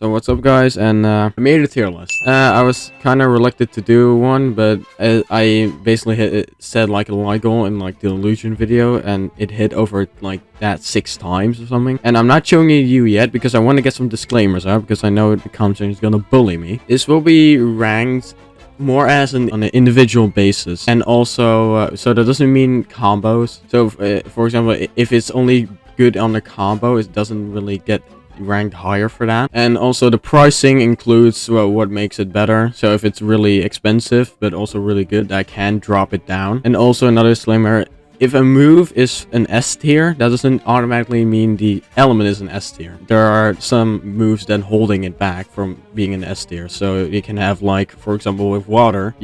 So what's up guys, and I made a tier list. I was kind of reluctant to do one, but I basically said like a like goal in like the illusion video, and it hit over like that 6 times or something. And I'm not showing it to you yet because I want to get some disclaimers out, because I know the content is gonna bully me. This will be ranked more as on an individual basis, and also so that doesn't mean combos. So for example, if it's only good on the combo, it doesn't really get ranked higher for that. And also the pricing includes what makes it better. So if it's really expensive but also really good, I can drop it down. And also another disclaimer: if a move is an S tier, that doesn't automatically mean the element is an S tier. There are some moves that holding it back from being an S tier. So you can have, like, for example, with water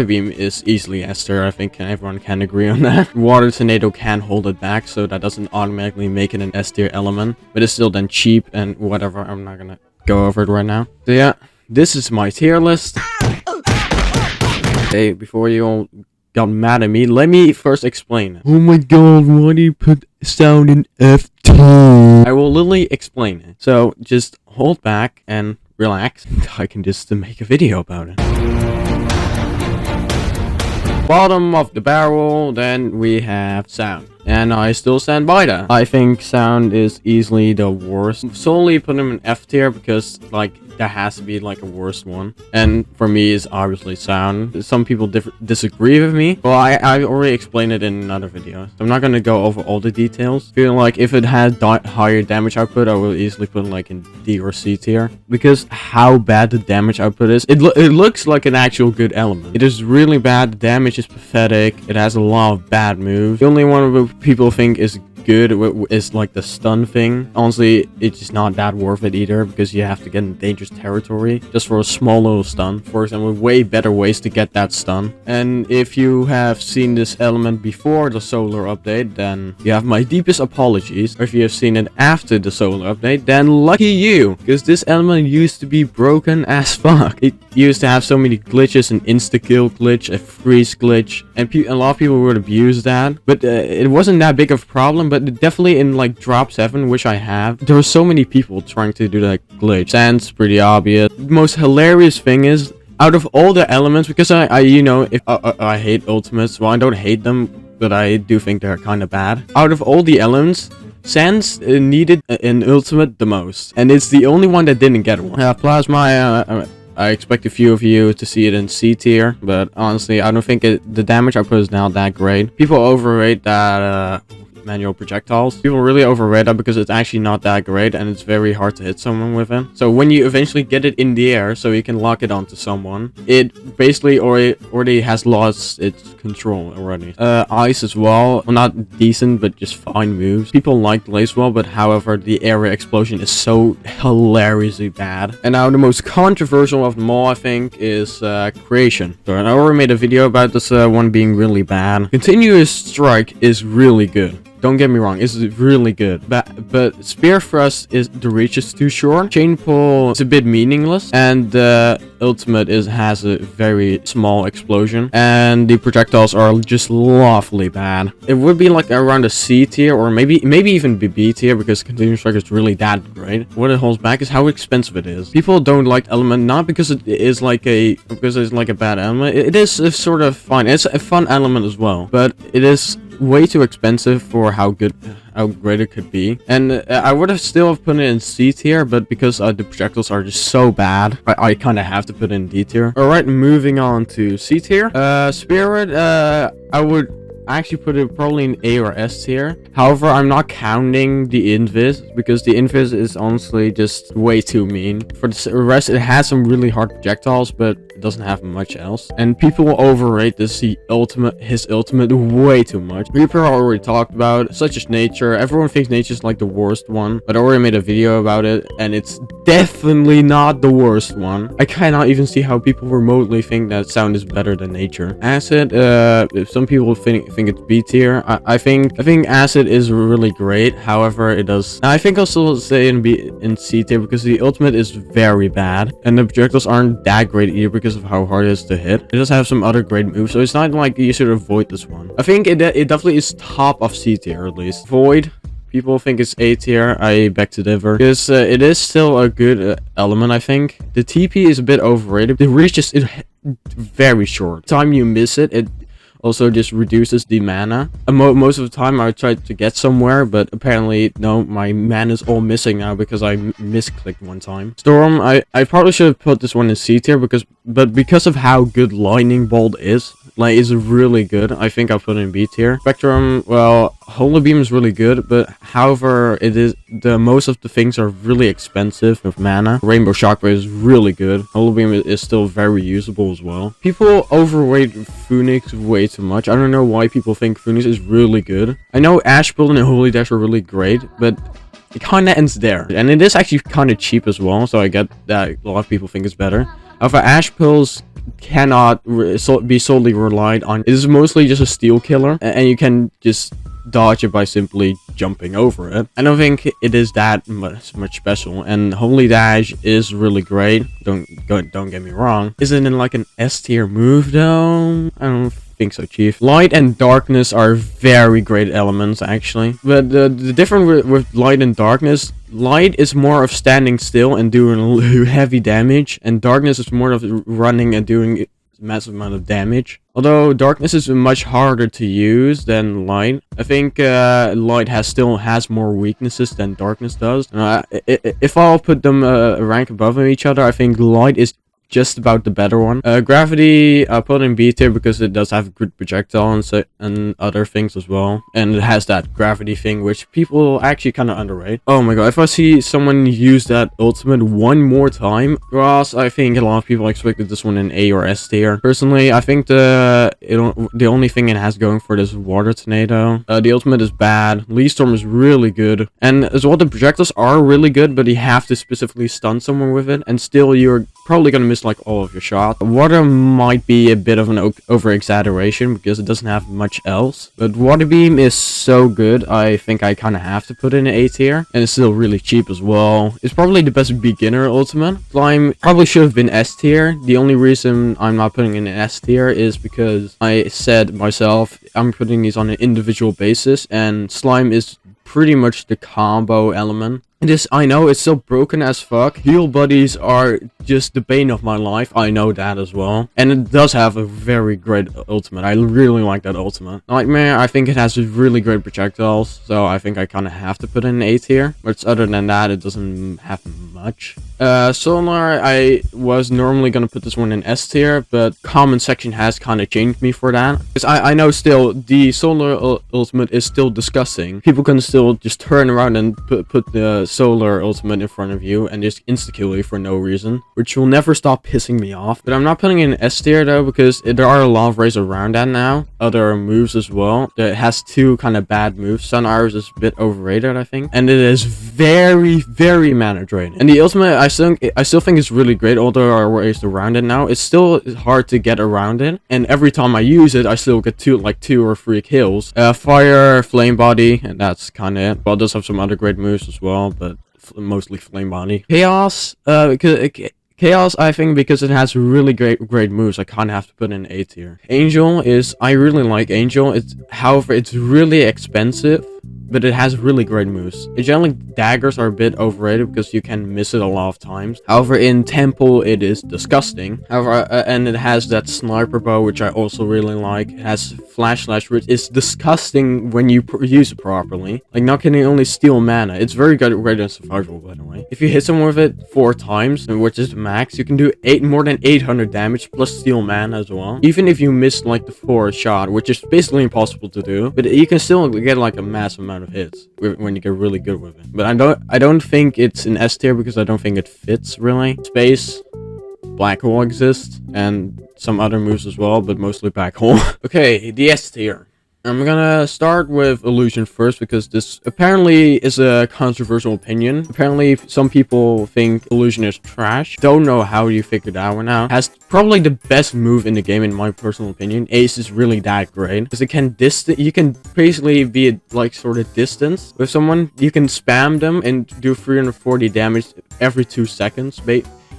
beam is easily S tier. I think everyone can agree on that. Water tornado can hold it back, so that doesn't automatically make it an S tier element, but it's still then cheap and whatever. I'm not gonna go over it right now. So yeah, this is my tier list. Hey, before you all got mad at me, let me first explain it. Oh my god, why do you put sound in F2? I will literally explain it. So just hold back and relax. I can just make a video about it. Bottom of the barrel, then we have sound. And I still stand by that. I think sound is easily the worst. Solely put him in F tier because, like, there has to be like a worst one. And for me, is obviously sound. Some people disagree with me. Well, I already explained it in another video, so I'm not gonna go over all the details. Feeling like if it has higher damage output, I will easily put it like in D or C tier, because how bad the damage output is. It looks like an actual good element. It is really bad. The damage is pathetic. It has a lot of bad moves. The only one people think is good is like the stun thing. Honestly, it's just not that worth it either, because you have to get in dangerous territory just for a small little stun. For example, way better ways to get that stun. And if you have seen this element before the solar update, then you have my deepest apologies. Or if you have seen it after the solar update, then lucky you, because this element used to be broken as fuck. It used to have so many glitches: an insta-kill glitch, a freeze glitch, and a lot of people would abuse that. But it wasn't that big of a problem. But definitely in like drop 7, which I have, there were so many people trying to do that glitch. Sand's pretty obvious. The most hilarious thing is, out of all the elements, because I you know, if I hate ultimates. Well, I don't hate them, but I do think they're kind of bad. Out of all the elements, Sans needed an ultimate the most, and it's the only one that didn't get one. Plasma, I expect a few of you to see it in C tier, but honestly, I don't think the damage output is now that great. People overrate that manual projectiles. People really overrate that because it's actually not that great, and it's very hard to hit someone with it. So when you eventually get it in the air so you can lock it onto someone, it basically already has lost its control already. Ice as well not decent, but just fine moves. People like Blazewell, but however, the area explosion is so hilariously bad. And now the most controversial of them all, I think, is creation. So I already made a video about this one being really bad. Continuous strike is really good. Don't get me wrong, it's really good, but spear thrust is, the reach is too short. Chain pull is a bit meaningless, and ultimate has a very small explosion, and the projectiles are just lawfully bad. It would be like around a C tier, or maybe even B tier, because continuous strike is really that great. What it holds back is how expensive it is. People don't like element, not because it is like a bad element. It is sort of fine. It's a fun element as well, but it is way too expensive for how great it could be. And I would have still put it in C tier, but because the projectiles are just so bad, I kind of have to put it in D tier. Alright, moving on to C tier. Spirit, I would actually put it probably in A or S tier. However, I'm not counting the invis, because the invis is honestly just way too mean. For the rest, it has some really hard projectiles, but it doesn't have much else. And people overrate his ultimate way too much. Reaper I already talked about, such as nature. Everyone thinks nature is like the worst one, but I already made a video about it, and it's definitely not the worst one. I cannot even see how people remotely think that sound is better than nature. Acid, some people think it's B tier. I think acid is really great. However, it does. I think I'll still say in C tier, because the ultimate is very bad, and the projectiles aren't that great either because of how hard it is to hit. It does have some other great moves, so it's not like you should avoid this one. I think it definitely is top of C tier at least. Void, people think it's A tier, I beg to differ. Because it is still a good element, I think. The TP is a bit overrated. The reach is very short. Time you miss it, it also just reduces the mana. Most of the time I tried to get somewhere, but apparently no, my mana is all missing now because I misclicked one time. Storm, I probably should have put this one in C tier but because of how good Lightning Bolt is, like, it's really good. I think I'll put it in B tier. Spectrum, well, Holy Beam is really good, but however, most of the things are really expensive with mana. Rainbow Shockwave is really good. Holy Beam is still very usable as well. People overrate Phoenix way too much. I don't know why people think Phoenix is really good. I know Ash Build and Holy Dash are really great, but it kind of ends there. And it is actually kind of cheap as well, so I get that a lot of people think it's better. However, Ash Pills cannot be solely relied on. It is mostly just a steal killer, and you can just dodge it by simply jumping over it. I don't think it is that much special, and Holy Dash is really great. Don't get me wrong. Is it in like an S tier move though? I don't think so, Chief. Light and darkness are very great elements actually, but the difference with light and darkness, light is more of standing still and doing heavy damage, and darkness is more of running and doing massive amount of damage. Although darkness is much harder to use than light. I think light still has more weaknesses than darkness does. If I'll put them a rank above each other, I think light is just about the better one. Gravity, I put in B tier because it does have good projectile and other things as well. And it has that gravity thing, which people actually kind of underrate. Oh my god, if I see someone use that ultimate one more time, Ross, I think a lot of people expected this one in A or S tier. Personally, I think the only thing it has going for it is Water Tornado. The ultimate is bad. Lee Storm is really good. And as well, the projectiles are really good, but you have to specifically stun someone with it, and still you're probably gonna miss like all of your shots. Water might be a bit of an over-exaggeration because it doesn't have much else, but Water Beam is so good, I think I kind of have to put it in A tier, and it's still really cheap as well. It's probably the best beginner ultimate. Slime probably should have been S tier. The only reason I'm not putting it in S tier is because I said myself I'm putting these on an individual basis, and Slime is pretty much the combo element. I know it's so broken as fuck. Heal buddies are just the bane of my life. I know that as well. And it does have a very great ultimate. I really like that ultimate. Nightmare, I think it has really great projectiles, so I think I kind of have to put it in A tier. But other than that, it doesn't have much. Solar, I was normally gonna put this one in S tier, but comment section has kind of changed me for that. Because I know still, the Solar ultimate is still disgusting. People can still just turn around and put the Solar ultimate in front of you and just insta-kill you for no reason, which will never stop pissing me off. But I'm not putting it in S tier though, because there are a lot of ways around that now. Other moves as well. It has two kind of bad moves. Sun Iris is a bit overrated, I think, and it is very mana draining. And the ultimate, I still think it's really great, although there are ways around it now. It's still hard to get around it, and every time I use it, I still get two or three kills. Fire, Flame Body, and that's kind of it. Well, it does have some other great moves as well, but mostly Flame Body. Chaos, Chaos, I think because it has really great moves, I kind of have to put in A tier. Angel I really like Angel. However, it's really expensive, but it has really great moves. Generally, daggers are a bit overrated because you can miss it a lot of times. However, in Temple, it is disgusting. However, and it has that sniper bow, which I also really like. It has flash slash, which is disgusting when you use it properly. Like, not can only steal mana. It's very good in survival, by the way. If you hit someone with it 4 times, which is max, you can do more than 800 damage plus steal mana as well. Even if you miss like the 4th shot, which is basically impossible to do, but you can still get like a massive amount of hits when you get really good with it. But I don't think it's in S tier because I don't think it fits really. Space, Black Hole exists, and some other moves as well, but mostly Black Hole. Okay, the S tier. I'm gonna start with Illusion first because this apparently is a controversial opinion. Apparently some people think Illusion is trash. Don't know how you figured that one out. Has probably the best move in the game in my personal opinion. Ace is really that great because it can you can basically be at like sort of distance with someone. You can spam them and do 340 damage every 2 seconds.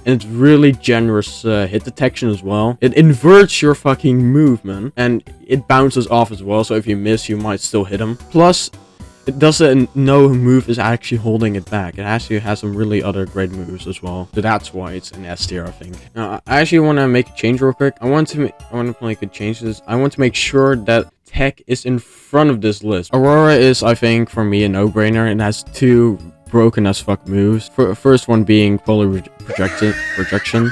And it's really generous hit detection as well. It inverts your fucking movement, and it bounces off as well, so if you miss, you might still hit him. Plus, it doesn't know move is actually holding it back. It actually has some really other great moves as well. So that's why it's an S tier, I think. Now, I actually want to make a change real quick. I want to make a change to this. I want to make sure that Tech is in front of this list. Aurora is, I think, for me, a no-brainer. It has 2 broken as fuck moves. First one being polar projection.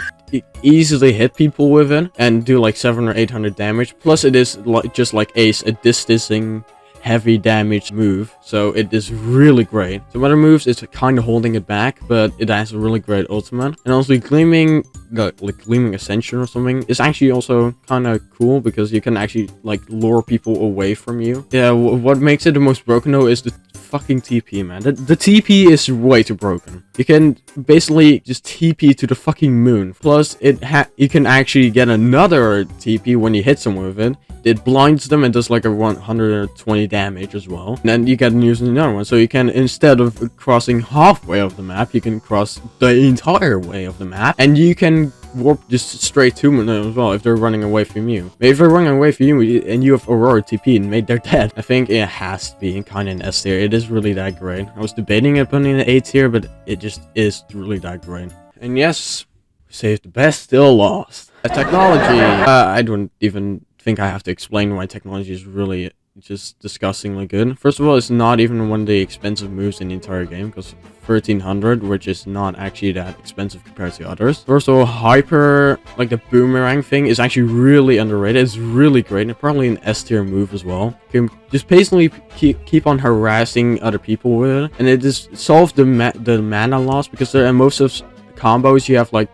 Easily hit people with it and do like 700 or 800 damage. Plus, it is just like Ace, a distancing heavy damage move, so it is really great. Some other moves is kind of holding it back, but it has a really great ultimate. And also Gleaming, like Gleaming Ascension or something, is actually also kind of cool because you can actually like lure people away from you. Yeah, what makes it the most broken though is the fucking TP, man. The TP is way too broken. You can basically just TP to the fucking moon. Plus, you can actually get another TP when you hit someone with it. It blinds them and does like a 120 damage as well. And then you can use another one. So you can, instead of crossing halfway of the map, you can cross the entire way of the map. And you can warp just straight to them as well if they're running away from you. If they're running away from you and you have Aurora TP and made their dead, I think it has to be kind of an S tier. It is really that great. I was debating it putting in an A tier, but it just is really that great. And yes, saved the best, still lost. Technology, I don't even think I have to explain why technology is really just disgustingly good. First of all, it's not even one of the expensive moves in the entire game, because 1300, which is not actually that expensive compared to others. First of all, hyper, like the boomerang thing, is actually really underrated. It's really great, and probably an S tier move as well. You can just basically keep on harassing other people with it, and it just solves the mana loss, because there are most of combos you have like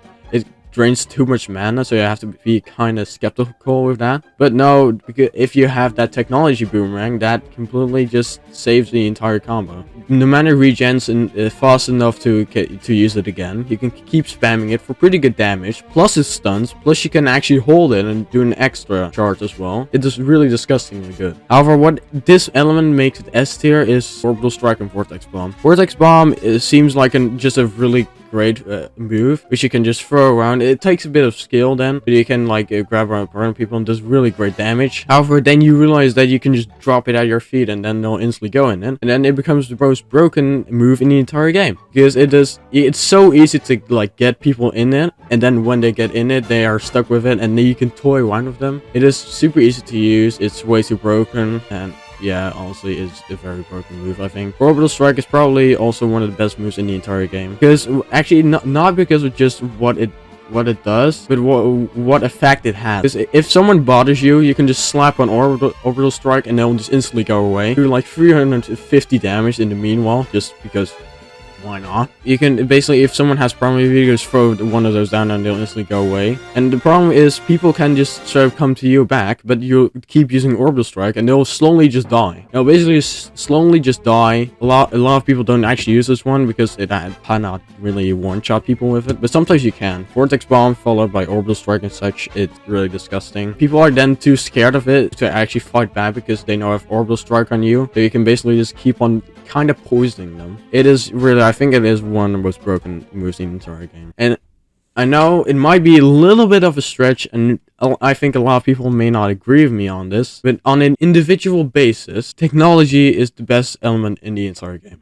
drains too much mana, so you have to be kind of skeptical with that. But no, because if you have that technology boomerang, that completely just saves the entire combo. No matter regens and fast enough to use it again, you can keep spamming it for pretty good damage. Plus it stuns, plus you can actually hold it and do an extra charge as well. It is really disgustingly good. However, what this element makes it S tier is Orbital Strike and Vortex Bomb. Vortex Bomb seems like just a really great move, which you can just throw around. It takes a bit of skill then, but you can like grab around people and does really great damage. However, then you realize that you can just drop it at your feet and then they'll instantly go in it, and then it becomes the most broken move in the entire game, because it's so easy to like get people in it, and then when they get in it, they are stuck with it, and then you can toy around with them. It is super easy to use. It's way too broken, and yeah, honestly, it's a very broken move, I think. Orbital Strike is probably also one of the best moves in the entire game. Because, actually, not because of just what it does, but what effect it has. Because if someone bothers you, you can just slap on Orbital Strike and they'll just instantly go away. Do like 350 damage in the meanwhile, just because why not? You can basically, if someone has problem with you, just throw one of those down and they'll instantly go away. And the problem is, people can just sort of come to you back, but you keep using Orbital Strike and they'll slowly just die. They'll basically slowly just die. A lot of people don't actually use this one because it cannot really one-shot people with it, but sometimes you can. Vortex Bomb followed by Orbital Strike and such, it's really disgusting. People are then too scared of it to actually fight back because they know if Orbital Strike on you, so you can basically just keep on kind of poisoning them. It is really, I think it is one of the most broken moves in the entire game. And I know it might be a little bit of a stretch, and I think a lot of people may not agree with me on this, but on an individual basis, technology is the best element in the entire game.